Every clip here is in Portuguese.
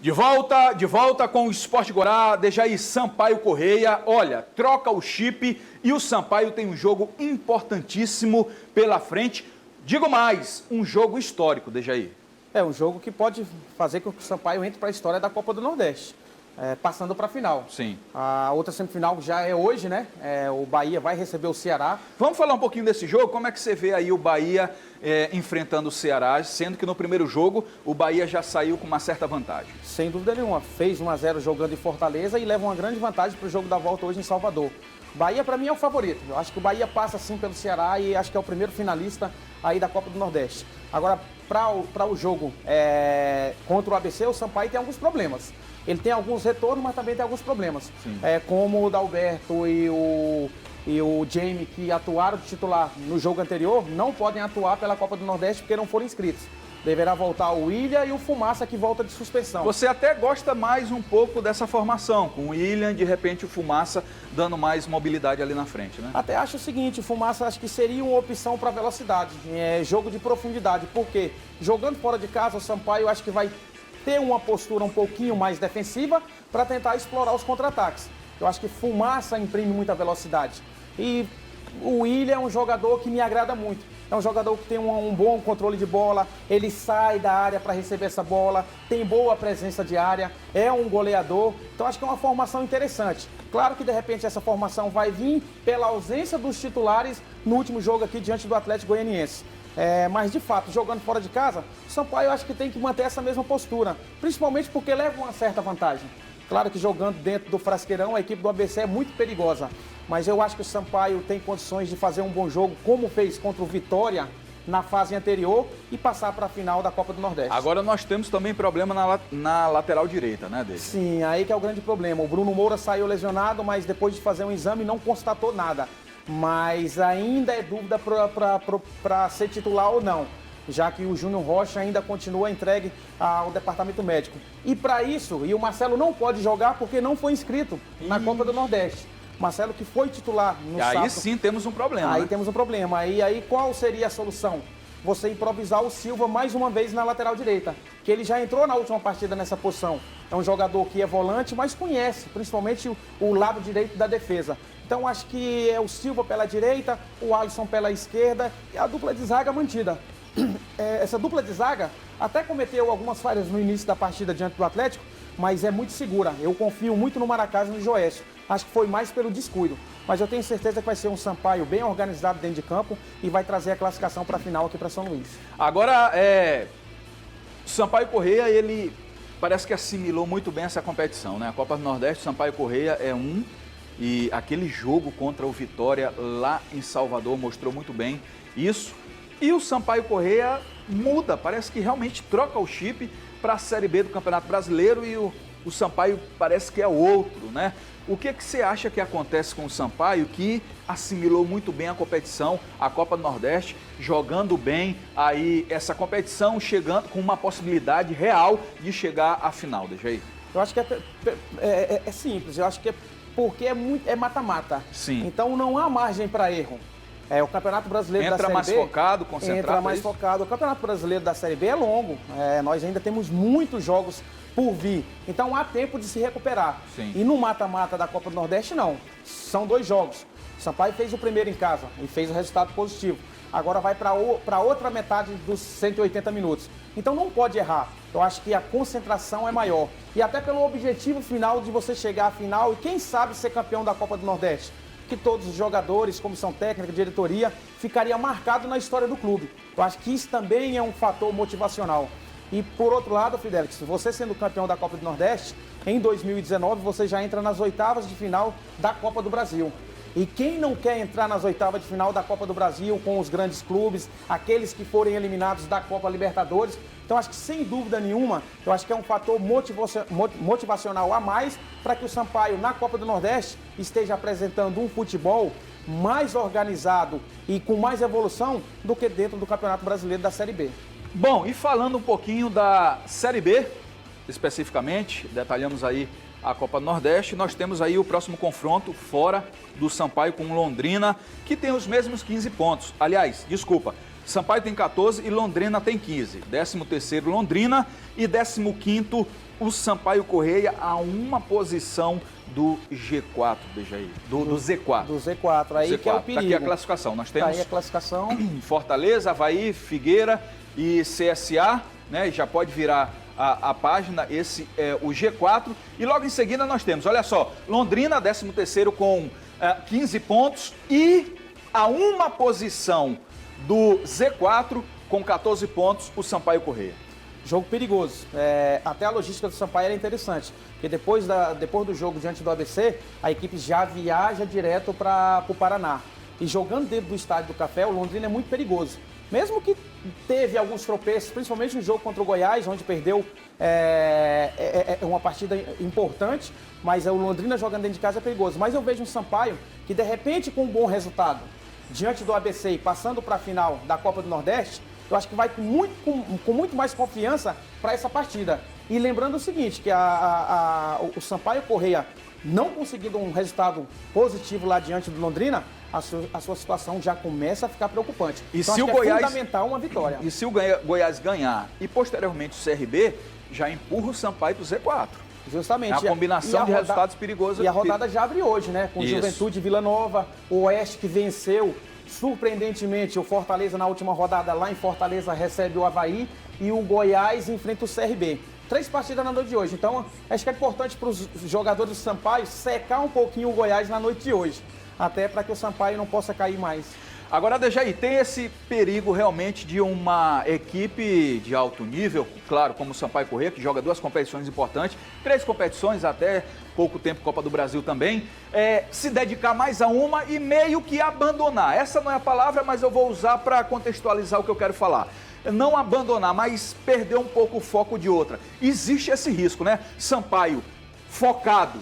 De volta com o Esporte Gorá, Dejaí Sampaio Correia. Olha, troca o chip e o Sampaio tem um jogo importantíssimo pela frente. Digo mais, um jogo histórico, Dejaí. É um jogo que pode fazer com que o Sampaio entre para a história da Copa do Nordeste, passando para a final. Sim. A outra semifinal já é hoje, né? O Bahia vai receber o Ceará. Vamos falar um pouquinho desse jogo? Como é que você vê aí o Bahia enfrentando o Ceará, sendo que no primeiro jogo o Bahia já saiu com uma certa vantagem? Sem dúvida nenhuma. Fez 1-0 jogando em Fortaleza e leva uma grande vantagem para o jogo da volta hoje em Salvador. Bahia, para mim, é o favorito. Eu acho que o Bahia passa, sim, pelo Ceará e acho que é o primeiro finalista aí da Copa do Nordeste. Agora, para o jogo contra o ABC, o Sampaio tem alguns problemas. Ele tem alguns retornos, mas também tem alguns problemas. Como o Dalberto e o Jamie, que atuaram de titular no jogo anterior, não podem atuar pela Copa do Nordeste porque não foram inscritos. Deverá voltar o William e o Fumaça, que volta de suspensão. Você até gosta mais um pouco dessa formação, com o William, de repente o Fumaça dando mais mobilidade ali na frente, né? Até acho o seguinte, o Fumaça acho que seria uma opção para velocidade, jogo de profundidade, porque jogando fora de casa, o Sampaio acho que vai ter uma postura um pouquinho mais defensiva para tentar explorar os contra-ataques. Eu acho que Fumaça imprime muita velocidade. E o William é um jogador que me agrada muito. É um jogador que tem um bom controle de bola, ele sai da área para receber essa bola, tem boa presença de área, é um goleador. Então acho que é uma formação interessante. Claro que de repente essa formação vai vir pela ausência dos titulares no último jogo aqui diante do Atlético Goianiense. Mas de fato, jogando fora de casa, o Sampaio eu acho que tem que manter essa mesma postura, principalmente porque leva uma certa vantagem. Claro que jogando dentro do Frasqueirão, a equipe do ABC é muito perigosa. Mas eu acho que o Sampaio tem condições de fazer um bom jogo, como fez contra o Vitória na fase anterior e passar para a final da Copa do Nordeste. Agora nós temos também problema na lateral direita, né, Deja? Sim, aí que é o grande problema. O Bruno Moura saiu lesionado, mas depois de fazer um exame não constatou nada. Mas ainda é dúvida para ser titular ou não, já que o Júnior Rocha ainda continua entregue ao departamento médico. E para isso, o Marcelo não pode jogar porque não foi inscrito na Copa do Nordeste. Marcelo que foi titular no sábado. Aí sim temos um problema. Aí né? temos um problema. E aí qual seria a solução? Você improvisar o Silva mais uma vez na lateral direita, que ele já entrou na última partida nessa posição. É um jogador que é volante, mas conhece, principalmente o lado direito da defesa. Então acho que é o Silva pela direita, o Alisson pela esquerda e a dupla de zaga mantida. Essa dupla de zaga até cometeu algumas falhas no início da partida diante do Atlético, mas é muito segura. Eu confio muito no Maracás e no Joécio. Acho que foi mais pelo descuido. Mas eu tenho certeza que vai ser um Sampaio bem organizado dentro de campo e vai trazer a classificação para a final aqui para São Luís. Agora, o Sampaio Correia, ele parece que assimilou muito bem essa competição, né? A Copa do Nordeste, o Sampaio Correia é e aquele jogo contra o Vitória lá em Salvador mostrou muito bem isso. E o Sampaio Correia muda, parece que realmente troca o chip para a Série B do Campeonato Brasileiro e o Sampaio parece que é outro, né? O que você acha que acontece com o Sampaio, que assimilou muito bem a competição, a Copa do Nordeste, jogando bem aí essa competição, chegando com uma possibilidade real de chegar à final, Dejaí? Eu acho que é simples, eu acho que é porque é mata-mata. Sim. Então não há margem para erro. O Campeonato Brasileiro da Série B... Entra mais focado, concentrado. Entra mais focado. O Campeonato Brasileiro da Série B é longo. Nós ainda temos muitos jogos por vir. Então há tempo de se recuperar. Sim. E no mata-mata da Copa do Nordeste, não. São 2 jogos. O Sampaio fez o primeiro em casa e fez o resultado positivo. Agora vai para outra metade dos 180 minutos. Então não pode errar. Eu acho que a concentração é maior. E até pelo objetivo final de você chegar à final e quem sabe ser campeão da Copa do Nordeste. Que todos os jogadores, comissão técnica, diretoria, ficaria marcado na história do clube. Eu acho que isso também é um fator motivacional. E por outro lado, Fidelix, você sendo campeão da Copa do Nordeste, em 2019 você já entra nas oitavas de final da Copa do Brasil. E quem não quer entrar nas oitavas de final da Copa do Brasil com os grandes clubes, aqueles que forem eliminados da Copa Libertadores? Então acho que sem dúvida nenhuma, eu acho que é um fator motivacional a mais para que o Sampaio na Copa do Nordeste esteja apresentando um futebol mais organizado e com mais evolução do que dentro do Campeonato Brasileiro da Série B. Bom, e falando um pouquinho da Série B, especificamente, detalhamos aí a Copa do Nordeste, nós temos aí o próximo confronto fora do Sampaio com Londrina, que tem os mesmos 15 pontos. Aliás, desculpa, Sampaio tem 14 e Londrina tem 15. 13º Londrina e 15º o Sampaio Correia a uma posição do G4, veja aí, do Z4. Do Z4, aí Z4. que é o perigo. Tá aqui a classificação, nós temos Tá aí a classificação. Fortaleza, Avaí, Figueira e CSA, né? Já pode virar a página, esse é o G4. E logo em seguida nós temos, olha só, Londrina, 13º com 15 pontos e a uma posição do Z4 com 14 pontos, o Sampaio Correia. Jogo perigoso. Até a logística do Sampaio era interessante, porque depois do jogo diante do ABC, a equipe já viaja direto para o Paraná. E jogando dentro do Estádio do Café, o Londrina é muito perigoso. Mesmo que teve alguns tropeços, principalmente no jogo contra o Goiás, onde perdeu uma partida importante, mas o Londrina jogando dentro de casa é perigoso. Mas eu vejo um Sampaio que, de repente, com um bom resultado, diante do ABC e passando para a final da Copa do Nordeste, eu acho que vai com muito mais confiança para essa partida. E lembrando o seguinte, que o Sampaio Correia não conseguindo um resultado positivo lá diante do Londrina, a sua situação já começa a ficar preocupante. E então, se acho o que Goiás, é fundamental uma vitória. E se o Goiás ganhar e posteriormente o CRB, já empurra o Sampaio para o Z4. Justamente. É uma combinação de resultados perigosos. E a rodada já abre hoje, né? Com Isso. Juventude e Vila Nova, o Oeste que venceu. Surpreendentemente, o Fortaleza na última rodada lá em Fortaleza recebe o Avaí e o Goiás enfrenta o CRB. 3 partidas na noite de hoje. Então, acho que é importante para os jogadores do Sampaio secar um pouquinho o Goiás na noite de hoje. Até para que o Sampaio não possa cair mais. Agora, Dejaí, tem esse perigo realmente de uma equipe de alto nível, claro, como o Sampaio Corrêa, que joga 2 competições importantes, 3 competições até pouco tempo, Copa do Brasil também, se dedicar mais a uma e meio que abandonar. Essa não é a palavra, mas eu vou usar para contextualizar o que eu quero falar. Não abandonar, mas perder um pouco o foco de outra. Existe esse risco, né? Sampaio focado,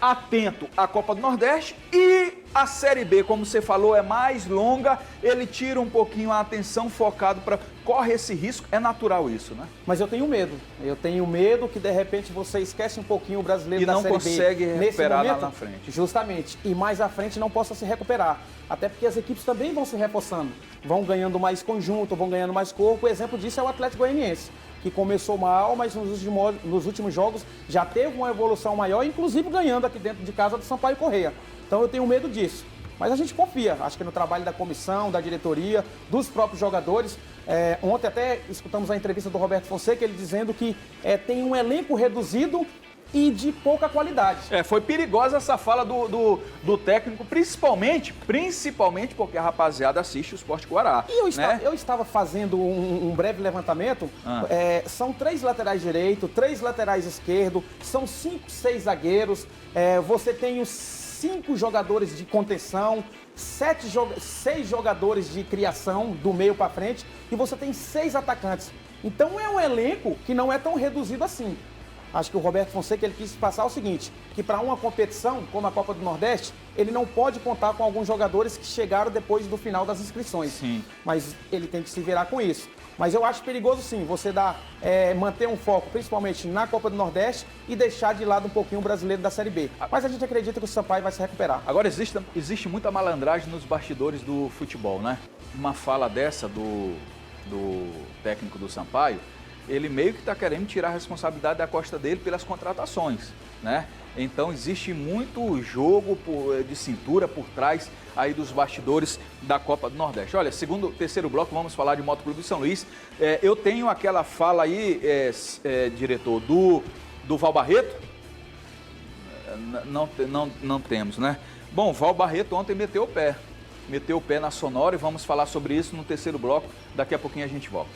atento à Copa do Nordeste e a Série B, como você falou, é mais longa, ele tira um pouquinho a atenção focado para... Corre esse risco, é natural isso, né? Mas eu tenho medo. Eu tenho medo que, de repente, você esquece um pouquinho o brasileiro da Série B. E não consegue recuperar lá na frente. Justamente. E mais à frente não possa se recuperar. Até porque as equipes também vão se reforçando. Vão ganhando mais conjunto, vão ganhando mais corpo. O exemplo disso é o Atlético Goianiense, que começou mal, mas nos últimos jogos já teve uma evolução maior, inclusive ganhando aqui dentro de casa do Sampaio Corrêa. Então eu tenho medo disso. Mas a gente confia, acho que no trabalho da comissão, da diretoria, dos próprios jogadores. Ontem até escutamos a entrevista do Roberto Fonseca, ele dizendo que tem um elenco reduzido e de pouca qualidade. Foi perigosa essa fala do técnico, principalmente porque a rapaziada assiste o Sport Guará. E eu estava fazendo um breve levantamento, são 3 laterais direito, 3 laterais esquerdo, são 5, 6 zagueiros, você tem os 5 jogadores de contenção, 6 jogadores de criação do meio para frente e você tem 6 atacantes. Então é um elenco que não é tão reduzido assim. Acho que o Roberto Fonseca ele quis passar o seguinte, que para uma competição como a Copa do Nordeste, ele não pode contar com alguns jogadores que chegaram depois do final das inscrições. Sim. Mas ele tem que se virar com isso. Mas eu acho perigoso sim, você manter um foco principalmente na Copa do Nordeste e deixar de lado um pouquinho o brasileiro da Série B. Mas a gente acredita que o Sampaio vai se recuperar. Agora existe muita malandragem nos bastidores do futebol, né? Uma fala dessa do técnico do Sampaio, ele meio que está querendo tirar a responsabilidade da costa dele pelas contratações, né? Então existe muito jogo de cintura por trás aí dos bastidores da Copa do Nordeste. Olha, terceiro bloco, vamos falar de Moto Clube de São Luís. Eu tenho aquela fala aí, diretor, do Val Barreto. Não temos, né? Bom, Val Barreto ontem meteu o pé na Sonora e vamos falar sobre isso no terceiro bloco. Daqui a pouquinho a gente volta.